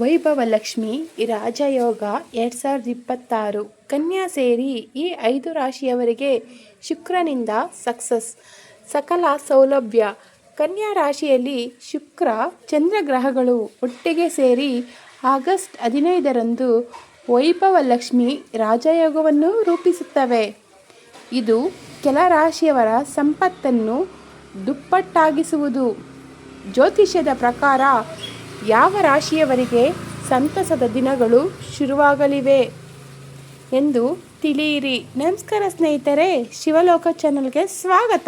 ವೈಭವಲಕ್ಷ್ಮಿ ರಾಜಯೋಗ 2026 ಕನ್ಯಾ ಸೇರಿ ಈ 5 ರಾಶಿಯವರಿಗೆ ಶುಕ್ರನಿಂದ ಸಕ್ಸಸ್, ಸಕಲ ಸೌಲಭ್ಯ. ಕನ್ಯಾ ರಾಶಿಯಲ್ಲಿ ಶುಕ್ರ ಚಂದ್ರ ಗ್ರಹಗಳು ಒಟ್ಟಿಗೆ ಸೇರಿ ಆಗಸ್ಟ್ 15ರಂದು ವೈಭವಲಕ್ಷ್ಮಿ ರಾಜಯೋಗವನ್ನು ರೂಪಿಸುತ್ತವೆ. ಇದು ಕೆಲ ರಾಶಿಯವರ ಸಂಪತ್ತನ್ನು ದುಪ್ಪಟ್ಟಾಗಿಸುವುದು. ಜ್ಯೋತಿಷ್ಯದ ಪ್ರಕಾರ ಯಾವ ರಾಶಿಯವರಿಗೆ ಸಂತಸದ ದಿನಗಳು ಶುರುವಾಗಲಿವೆ ಎಂದು ತಿಳಿಯಿರಿ. ನಮಸ್ಕಾರ ಸ್ನೇಹಿತರೆ, ಶಿವಲೋಕ ಚಾನಲ್ಗೆ ಸ್ವಾಗತ.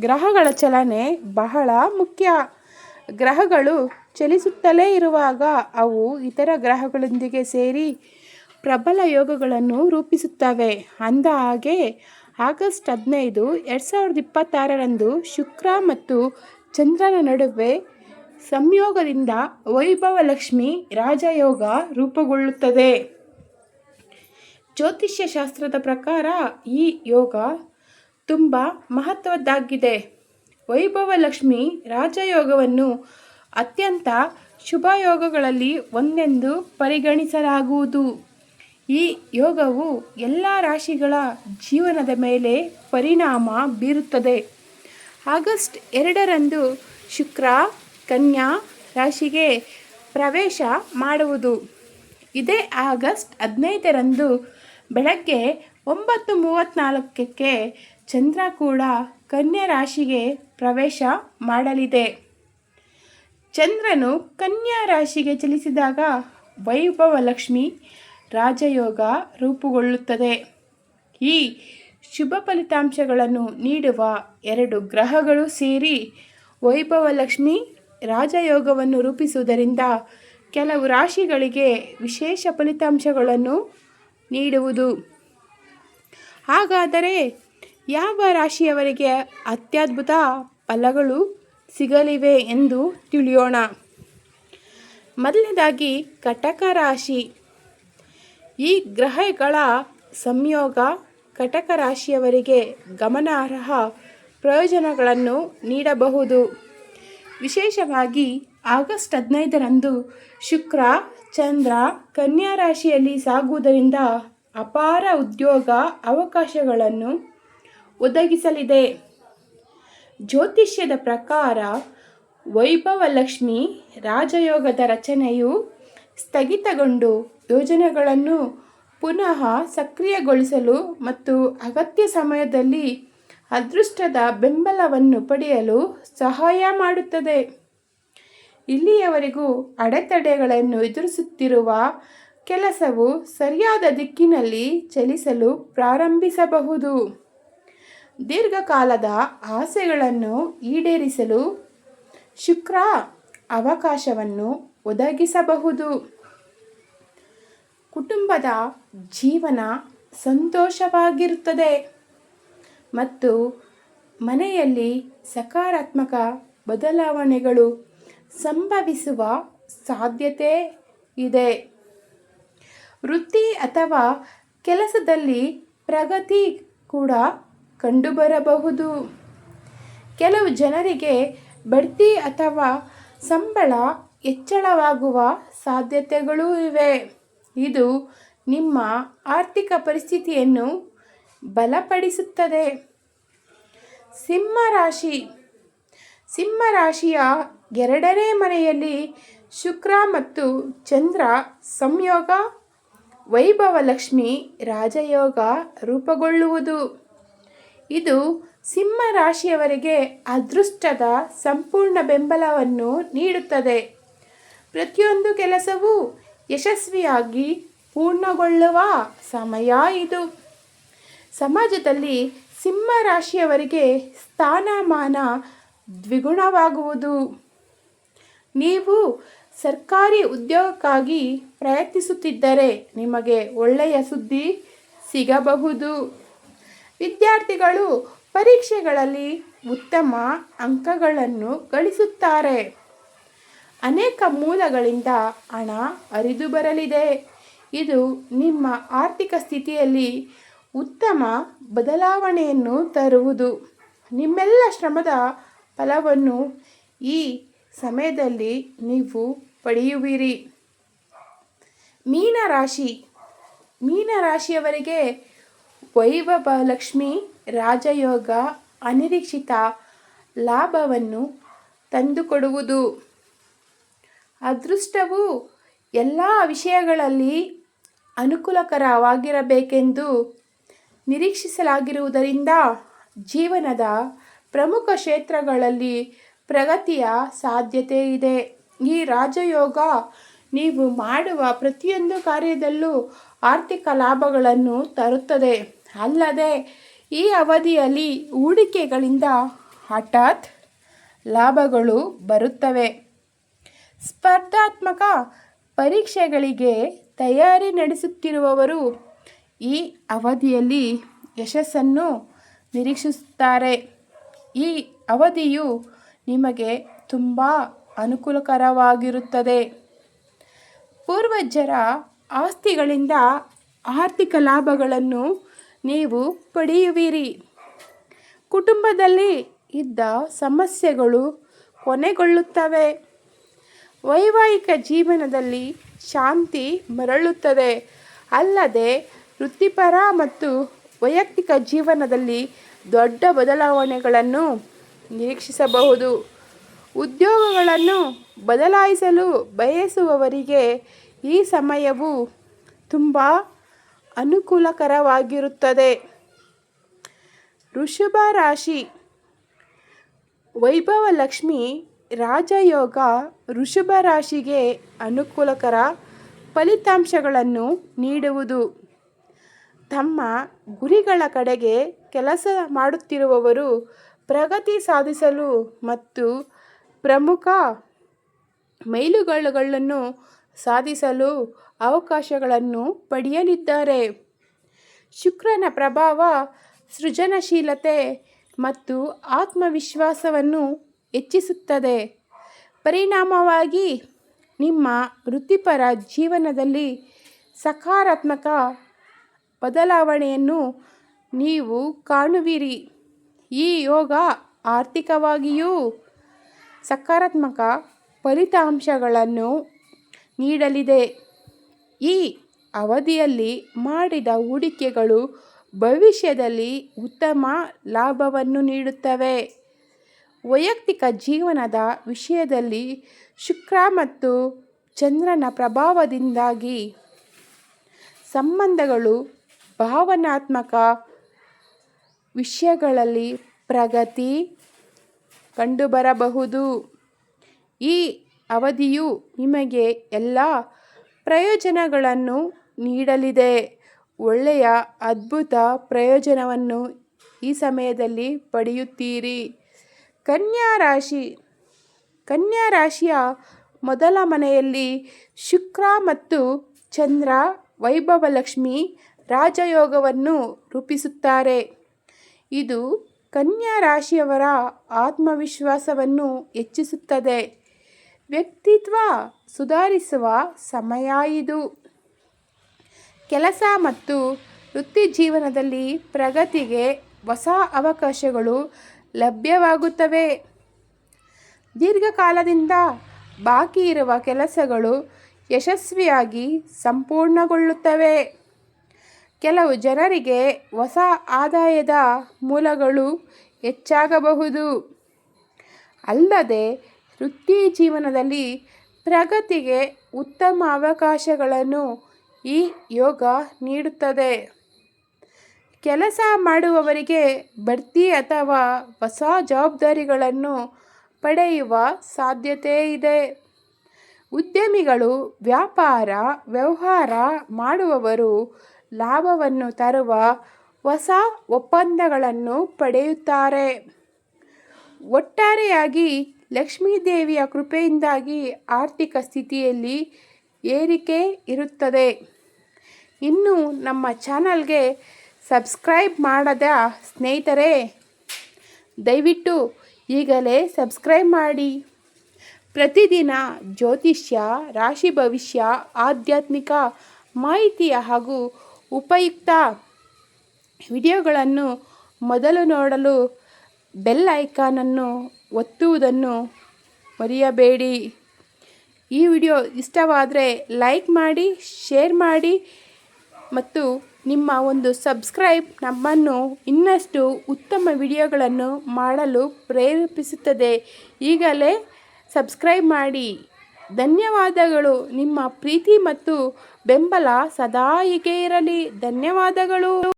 ಗ್ರಹಗಳ ಚಲನೆ ಬಹಳ ಮುಖ್ಯ. ಗ್ರಹಗಳು ಚಲಿಸುತ್ತಲೇ ಇರುವಾಗ ಅವು ಇತರ ಗ್ರಹಗಳೊಂದಿಗೆ ಸೇರಿ ಪ್ರಬಲ ಯೋಗಗಳನ್ನು ರೂಪಿಸುತ್ತವೆ. ಅಂದ ಹಾಗೆ ಆಗಸ್ಟ್ 15, 2026ರಂದು ಶುಕ್ರ ಮತ್ತು ಚಂದ್ರನ ನಡುವೆ ಸಂಯೋಗದಿಂದ ವೈಭವಲಕ್ಷ್ಮಿ ರಾಜಯೋಗ ರೂಪುಗೊಳ್ಳುತ್ತದೆ. ಜ್ಯೋತಿಷ್ಯ ಶಾಸ್ತ್ರದ ಪ್ರಕಾರ ಈ ಯೋಗ ತುಂಬ ಮಹತ್ವದ್ದಾಗಿದೆ. ವೈಭವಲಕ್ಷ್ಮಿ ರಾಜಯೋಗವನ್ನು ಅತ್ಯಂತ ಶುಭ ಯೋಗಗಳಲ್ಲಿ ಒಂದೆಂದು ಪರಿಗಣಿಸಲಾಗುವುದು. ಈ ಯೋಗವು ಎಲ್ಲ ರಾಶಿಗಳ ಜೀವನದ ಮೇಲೆ ಪರಿಣಾಮ ಬೀರುತ್ತದೆ. ಆಗಸ್ಟ್ 2ರಂದು ಶುಕ್ರ ಕನ್ಯಾ ರಾಶಿಗೆ ಪ್ರವೇಶ ಮಾಡುವುದು. ಇದೇ ಆಗಸ್ಟ್ 15ರಂದು ಬೆಳಗ್ಗೆ 9:34ಕ್ಕೆ ಚಂದ್ರ ಕೂಡ ಕನ್ಯಾ ರಾಶಿಗೆ ಪ್ರವೇಶ ಮಾಡಲಿದೆ. ಚಂದ್ರನು ಕನ್ಯಾ ರಾಶಿಗೆ ಚಲಿಸಿದಾಗ ವೈಭವಲಕ್ಷ್ಮಿ ರಾಜಯೋಗ ರೂಪುಗೊಳ್ಳುತ್ತದೆ. ಈ ಶುಭ ಫಲಿತಾಂಶಗಳನ್ನು ನೀಡುವ 2 ಗ್ರಹಗಳು ಸೇರಿ ವೈಭವಲಕ್ಷ್ಮಿ ರಾಜಯೋಗವನ್ನು ರೂಪಿಸುವುದರಿಂದ ಕೆಲವು ರಾಶಿಗಳಿಗೆ ವಿಶೇಷ ಫಲಿತಾಂಶಗಳನ್ನು ನೀಡುವುದು. ಹಾಗಾದರೆ ಯಾವ ರಾಶಿಯವರಿಗೆ ಅತ್ಯದ್ಭುತ ಫಲಗಳು ಸಿಗಲಿವೆ ಎಂದು ತಿಳಿಯೋಣ. ಮೊದಲನೇದಾಗಿ ಕಟಕ ರಾಶಿ. ಈ ಗ್ರಹಗಳ ಸಂಯೋಗ ಕಟಕ ರಾಶಿಯವರಿಗೆ ಗಮನಾರ್ಹ ಪ್ರಯೋಜನಗಳನ್ನು ನೀಡಬಹುದು. ವಿಶೇಷವಾಗಿ ಆಗಸ್ಟ್ 15ರಂದು ಶುಕ್ರ ಚಂದ್ರ ಕನ್ಯಾ ರಾಶಿಯಲ್ಲಿ ಸಾಗುವುದರಿಂದ ಅಪಾರ ಉದ್ಯೋಗ ಅವಕಾಶಗಳನ್ನು ಒದಗಿಸಲಿದೆ. ಜ್ಯೋತಿಷ್ಯದ ಪ್ರಕಾರ ವೈಭವಲಕ್ಷ್ಮಿ ರಾಜಯೋಗದ ರಚನೆಯು ಸ್ಥಗಿತಗೊಂಡು ಯೋಜನೆಗಳನ್ನು ಪುನಃ ಸಕ್ರಿಯಗೊಳಿಸಲು ಮತ್ತು ಅಗತ್ಯ ಸಮಯದಲ್ಲಿ ಅದೃಷ್ಟದ ಬೆಂಬಲವನ್ನು ಪಡೆಯಲು ಸಹಾಯ ಮಾಡುತ್ತದೆ. ಇಲ್ಲಿಯವರೆಗೂ ಅಡೆತಡೆಗಳನ್ನು ಎದುರಿಸುತ್ತಿರುವ ಕೆಲಸವು ಸರಿಯಾದ ದಿಕ್ಕಿನಲ್ಲಿ ಚಲಿಸಲು ಪ್ರಾರಂಭಿಸಬಹುದು. ದೀರ್ಘಕಾಲದ ಆಸೆಗಳನ್ನು ಈಡೇರಿಸಲು ಶುಕ್ರ ಅವಕಾಶವನ್ನು ಒದಗಿಸಬಹುದು. ಕುಟುಂಬದ ಜೀವನ ಸಂತೋಷವಾಗಿರುತ್ತದೆ ಮತ್ತು ಮನೆಯಲ್ಲಿ ಸಕಾರಾತ್ಮಕ ಬದಲಾವಣೆಗಳು ಸಂಭವಿಸುವ ಸಾಧ್ಯತೆ ಇದೆ. ವೃತ್ತಿ ಅಥವಾ ಕೆಲಸದಲ್ಲಿ ಪ್ರಗತಿ ಕೂಡ ಕಂಡುಬರಬಹುದು. ಕೆಲವು ಜನರಿಗೆ ಬಡ್ತಿ ಅಥವಾ ಸಂಬಳ ಹೆಚ್ಚಳವಾಗುವ ಸಾಧ್ಯತೆಗಳೂ ಇವೆ. ಇದು ನಿಮ್ಮ ಆರ್ಥಿಕ ಪರಿಸ್ಥಿತಿಯನ್ನು ಬಲಪಡಿಸುತ್ತದೆ. ಸಿಂಹ ರಾಶಿ. ಸಿಂಹ ರಾಶಿಯ 2ನೇ ಮನೆಯಲ್ಲಿ ಶುಕ್ರ ಮತ್ತು ಚಂದ್ರ ಸಂಯೋಗ ವೈಭವಲಕ್ಷ್ಮಿ ರಾಜಯೋಗ ರೂಪುಗೊಳ್ಳುವುದು. ಇದು ಸಿಂಹ ರಾಶಿಯವರಿಗೆ ಅದೃಷ್ಟದ ಸಂಪೂರ್ಣ ಬೆಂಬಲವನ್ನು ನೀಡುತ್ತದೆ. ಪ್ರತಿಯೊಂದು ಕೆಲಸವೂ ಯಶಸ್ವಿಯಾಗಿ ಪೂರ್ಣಗೊಳ್ಳುವ ಸಮಯ ಇದು. ಸಮಾಜದಲ್ಲಿ ಸಿಂಹ ರಾಶಿಯವರಿಗೆ ಸ್ಥಾನಮಾನ ದ್ವಿಗುಣವಾಗುವುದು. ನೀವು ಸರ್ಕಾರಿ ಉದ್ಯೋಗಕ್ಕಾಗಿ ಪ್ರಯತ್ನಿಸುತ್ತಿದ್ದರೆ ನಿಮಗೆ ಒಳ್ಳೆಯ ಸುದ್ದಿ ಸಿಗಬಹುದು. ವಿದ್ಯಾರ್ಥಿಗಳು ಪರೀಕ್ಷೆಗಳಲ್ಲಿ ಉತ್ತಮ ಅಂಕಗಳನ್ನು ಗಳಿಸುತ್ತಾರೆ. ಅನೇಕ ಮೂಲಗಳಿಂದ ಹಣ ಹರಿದು ಬರಲಿದೆ. ಇದು ನಿಮ್ಮ ಆರ್ಥಿಕ ಸ್ಥಿತಿಯಲ್ಲಿ ಉತ್ತಮ ಬದಲಾವಣೆಯನ್ನು ತರುವುದು. ನಿಮ್ಮೆಲ್ಲ ಶ್ರಮದ ಫಲವನ್ನು ಈ ಸಮಯದಲ್ಲಿ ನೀವು ಪಡೆಯುವಿರಿ. ಮೀನರಾಶಿ ಮೀನರಾಶಿಯವರಿಗೆ ವೈಭವ ಲಕ್ಷ್ಮಿ ರಾಜಯೋಗ ಅನಿರೀಕ್ಷಿತ ಲಾಭವನ್ನು ತಂದುಕೊಡುವುದು. ಅದೃಷ್ಟವು ಎಲ್ಲ ವಿಷಯಗಳಲ್ಲಿ ಅನುಕೂಲಕರವಾಗಿರಬೇಕೆಂದು ನಿರೀಕ್ಷಿಸಲಾಗಿರುವುದರಿಂದ ಜೀವನದ ಪ್ರಮುಖ ಕ್ಷೇತ್ರಗಳಲ್ಲಿ ಪ್ರಗತಿಯ ಸಾಧ್ಯತೆ ಇದೆ. ಈ ರಾಜಯೋಗ ನೀವು ಮಾಡುವ ಪ್ರತಿಯೊಂದು ಕಾರ್ಯದಲ್ಲೂ ಆರ್ಥಿಕ ಲಾಭಗಳನ್ನು ತರುತ್ತದೆ. ಅಲ್ಲದೆ ಈ ಅವಧಿಯಲ್ಲಿ ಹೂಡಿಕೆಗಳಿಂದ ಹಠಾತ್ ಲಾಭಗಳು ಬರುತ್ತವೆ. ಸ್ಪರ್ಧಾತ್ಮಕ ಪರೀಕ್ಷೆಗಳಿಗೆ ತಯಾರಿ ನಡೆಸುತ್ತಿರುವವರು ಈ ಅವಧಿಯಲ್ಲಿ ಯಶಸ್ಸನ್ನು ನಿರೀಕ್ಷಿಸುತ್ತಾರೆ. ಈ ಅವಧಿಯು ನಿಮಗೆ ತುಂಬ ಅನುಕೂಲಕರವಾಗಿರುತ್ತದೆ. ಪೂರ್ವಜರ ಆಸ್ತಿಗಳಿಂದ ಆರ್ಥಿಕ ಲಾಭಗಳನ್ನು ನೀವು ಪಡೆಯುವಿರಿ. ಕುಟುಂಬದಲ್ಲಿ ಇದ್ದ ಸಮಸ್ಯೆಗಳು ಕೊನೆಗೊಳ್ಳುತ್ತವೆ. ವೈವಾಹಿಕ ಜೀವನದಲ್ಲಿ ಶಾಂತಿ ಮರಳುತ್ತದೆ. ಅಲ್ಲದೆ ವೃತ್ತಿಪರ ಮತ್ತು ವೈಯಕ್ತಿಕ ಜೀವನದಲ್ಲಿ ದೊಡ್ಡ ಬದಲಾವಣೆಗಳನ್ನು ನಿರೀಕ್ಷಿಸಬಹುದು. ಉದ್ಯೋಗಗಳನ್ನು ಬದಲಾಯಿಸಲು ಬಯಸುವವರಿಗೆ ಈ ಸಮಯವು ತುಂಬ ಅನುಕೂಲಕರವಾಗಿರುತ್ತದೆ. ವೃಷಭ ರಾಶಿ ವೈಭವ ಲಕ್ಷ್ಮಿ ರಾಜಯೋಗ ವೃಷಭ ರಾಶಿಗೆ ಅನುಕೂಲಕರ ಫಲಿತಾಂಶಗಳನ್ನು ನೀಡುವುದು. ತಮ್ಮ ಗುರಿಗಳ ಕಡೆಗೆ ಕೆಲಸ ಮಾಡುತ್ತಿರುವವರು ಪ್ರಗತಿ ಸಾಧಿಸಲು ಮತ್ತು ಪ್ರಮುಖ ಮೈಲುಗಲ್ಲುಗಳನ್ನು ಸಾಧಿಸಲು ಅವಕಾಶಗಳನ್ನು ಪಡೆಯಲಿದ್ದಾರೆ. ಶುಕ್ರನ ಪ್ರಭಾವ ಸೃಜನಶೀಲತೆ ಮತ್ತು ಆತ್ಮವಿಶ್ವಾಸವನ್ನು ಹೆಚ್ಚಿಸುತ್ತದೆ. ಪರಿಣಾಮವಾಗಿ ನಿಮ್ಮ ವೃತ್ತಿಪರ ಜೀವನದಲ್ಲಿ ಸಕಾರಾತ್ಮಕ ಬದಲಾವಣೆಯನ್ನು ನೀವು ಕಾಣುವಿರಿ. ಈ ಯೋಗ ಆರ್ಥಿಕವಾಗಿಯೂ ಸಕಾರಾತ್ಮಕ ಫಲಿತಾಂಶಗಳನ್ನು ನೀಡಲಿದೆ. ಈ ಅವಧಿಯಲ್ಲಿ ಮಾಡಿದ ಹೂಡಿಕೆಗಳು ಭವಿಷ್ಯದಲ್ಲಿ ಉತ್ತಮ ಲಾಭವನ್ನು ನೀಡುತ್ತವೆ. ವೈಯಕ್ತಿಕ ಜೀವನದ ವಿಷಯದಲ್ಲಿ ಶುಕ್ರ ಮತ್ತು ಚಂದ್ರನ ಪ್ರಭಾವದಿಂದಾಗಿ ಸಂಬಂಧಗಳು ಭಾವನಾತ್ಮಕ ವಿಷಯಗಳಲ್ಲಿ ಪ್ರಗತಿ ಕಂಡುಬರಬಹುದು. ಈ ಅವಧಿಯು ನಿಮಗೆ ಎಲ್ಲ ಪ್ರಯೋಜನಗಳನ್ನು ನೀಡಲಿದೆ. ಒಳ್ಳೆಯ ಅದ್ಭುತ ಪ್ರಯೋಜನವನ್ನು ಈ ಸಮಯದಲ್ಲಿ ಪಡೆಯುತ್ತೀರಿ. ಕನ್ಯಾ ರಾಶಿಯ ಮೊದಲ ಮನೆಯಲ್ಲಿ ಶುಕ್ರ ಮತ್ತು ಚಂದ್ರ ವೈಭವ ಲಕ್ಷ್ಮಿ ರಾಜಯೋಗವನ್ನು ರೂಪಿಸುತ್ತಾರೆ. ಇದು ಕನ್ಯಾ ರಾಶಿಯವರ ಆತ್ಮವಿಶ್ವಾಸವನ್ನು ಹೆಚ್ಚಿಸುತ್ತದೆ. ವ್ಯಕ್ತಿತ್ವ ಸುಧಾರಿಸುವ ಸಮಯ ಇದು. ಕೆಲಸ ಮತ್ತು ವೃತ್ತಿ ಜೀವನದಲ್ಲಿ ಪ್ರಗತಿಗೆ ಹೊಸ ಅವಕಾಶಗಳು ಲಭ್ಯವಾಗುತ್ತವೆ. ದೀರ್ಘಕಾಲದಿಂದ ಬಾಕಿ ಇರುವ ಕೆಲಸಗಳು ಯಶಸ್ವಿಯಾಗಿ ಸಂಪೂರ್ಣಗೊಳ್ಳುತ್ತವೆ. ಕೆಲವು ಜನರಿಗೆ ಹೊಸ ಆದಾಯದ ಮೂಲಗಳು ಹೆಚ್ಚಾಗಬಹುದು. ಅಲ್ಲದೆ ವೃತ್ತಿ ಜೀವನದಲ್ಲಿ ಪ್ರಗತಿಗೆ ಉತ್ತಮ ಅವಕಾಶಗಳನ್ನು ಈ ಯೋಗ ನೀಡುತ್ತದೆ. ಕೆಲಸ ಮಾಡುವವರಿಗೆ ಬಡ್ತಿ ಅಥವಾ ಹೊಸ ಜವಾಬ್ದಾರಿಗಳನ್ನು ಪಡೆಯುವ ಸಾಧ್ಯತೆ ಇದೆ. ಉದ್ಯಮಿಗಳು ವ್ಯವಹಾರ ಮಾಡುವವರು ಲಾಭವನ್ನು ತರುವ ಹೊಸ ಒಪ್ಪಂದಗಳನ್ನು ಪಡೆಯುತ್ತಾರೆ. ಒಟ್ಟಾರೆಯಾಗಿ ಲಕ್ಷ್ಮೀದೇವಿಯ ಕೃಪೆಯಿಂದಾಗಿ ಆರ್ಥಿಕ ಸ್ಥಿತಿಯಲ್ಲಿ ಏರಿಕೆ ಇರುತ್ತದೆ. ಇನ್ನು ನಮ್ಮ ಚಾನಲ್ಗೆ ಸಬ್ಸ್ಕ್ರೈಬ್ ಮಾಡದ ಸ್ನೇಹಿತರೆ ದಯವಿಟ್ಟು ಈಗಲೇ ಸಬ್ಸ್ಕ್ರೈಬ್ ಮಾಡಿ. ಪ್ರತಿದಿನ ಜ್ಯೋತಿಷ್ಯ, ರಾಶಿ ಭವಿಷ್ಯ, ಆಧ್ಯಾತ್ಮಿಕ ಮಾಹಿತಿಯ ಹಾಗೂ ಉಪಯುಕ್ತ ವಿಡಿಯೋಗಳನ್ನು ಮೊದಲು ನೋಡಲು ಬೆಲ್ ಐಕಾನನ್ನು ಒತ್ತುವುದನ್ನು ಮರೆಯಬೇಡಿ. ಈ ವಿಡಿಯೋ ಇಷ್ಟವಾದರೆ ಲೈಕ್ ಮಾಡಿ, ಶೇರ್ ಮಾಡಿ ಮತ್ತು ನಿಮ್ಮ ಒಂದು ಸಬ್ಸ್ಕ್ರೈಬ್ ನಮ್ಮನ್ನು ಇನ್ನಷ್ಟು ಉತ್ತಮ ವಿಡಿಯೋಗಳನ್ನು ಮಾಡಲು ಪ್ರೇರೇಪಿಸುತ್ತದೆ. ಈಗಲೇ ಸಬ್ಸ್ಕ್ರೈಬ್ ಮಾಡಿ. ಧನ್ಯವಾದಗಳು. ನಿಮ್ಮ ಪ್ರೀತಿ ಮತ್ತು ಬೆಂಬಲ ಸದಾ ಹೀಗೆ ಇರಲಿ. ಧನ್ಯವಾದಗಳು.